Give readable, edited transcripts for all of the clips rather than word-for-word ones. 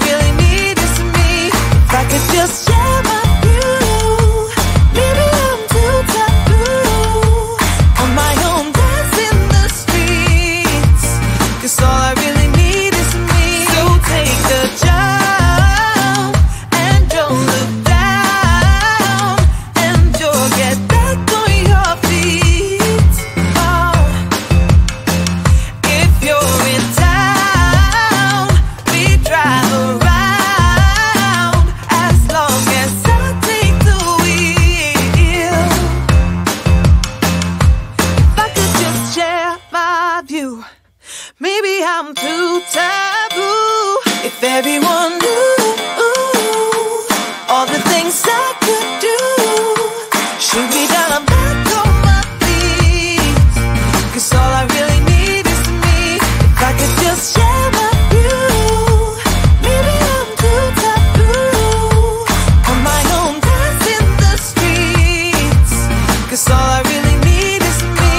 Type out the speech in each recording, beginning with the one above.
really need is me. If I could just share my view. Maybe I'm too taboo. On my own, dance in the streets. 'Cause all I really need is me. So take the jump and don't look down. And you'll get back on your feet. Oh. If you're in town, we drive around. As long as I take the wheel. If I could just share my view. Maybe I'm too taboo. If everyone knew all the things I could do, shoot me down, I'm back on my feet. 'Cause all I really need is me. If I could just share my view. Maybe I'm too taboo. On my own, dance in the streets. 'Cause all I really need is me.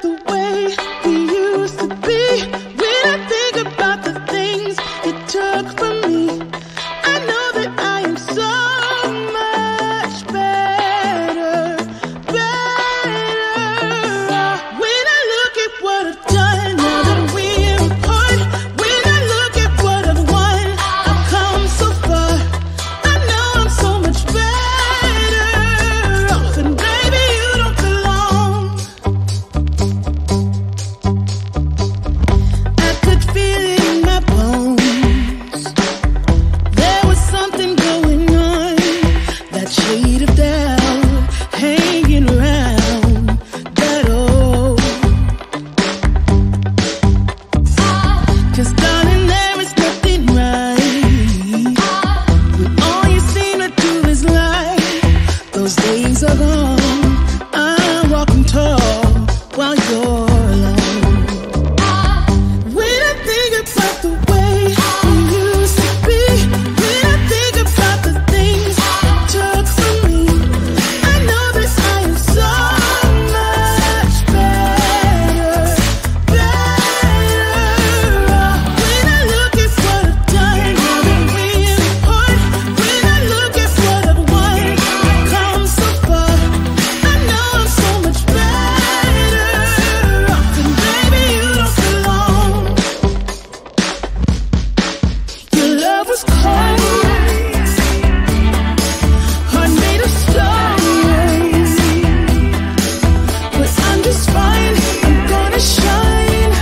the way we used to be. When I think about the things you took from me, I know that I am so much better, better. When I look at what I've done, now that we're apart, when I look at what I've won, I've come so far. I know I'm so much better off, and baby, you don't belong. I could feel it in my bones. There was something going on, that shade of doubt hanging around that old. 'Cause darling, there is nothing right when all you seem to do is lie. Those days are gone. I'm walking tall while you're alone. When I think about the way we used to be, when I think about the things you took from me, I know that I am so much better, better. When I look at what I've done, now that we're apart, when I look at what I've won, I've come so far. I know I'm so much better off, and baby, you don't belong. Your love was cold, heart made of stone, but I'm just fine. I'm gonna shine.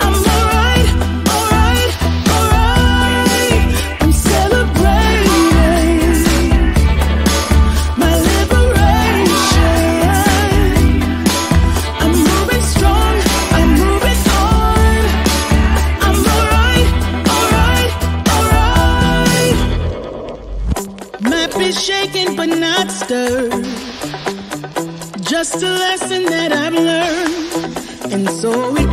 I'm alright, alright, alright. I'm celebrating my liberation. I'm moving strong, I'm moving on. I'm alright, alright, alright. Might be shaken but not stirred. Just a lesson that I've learned, and so it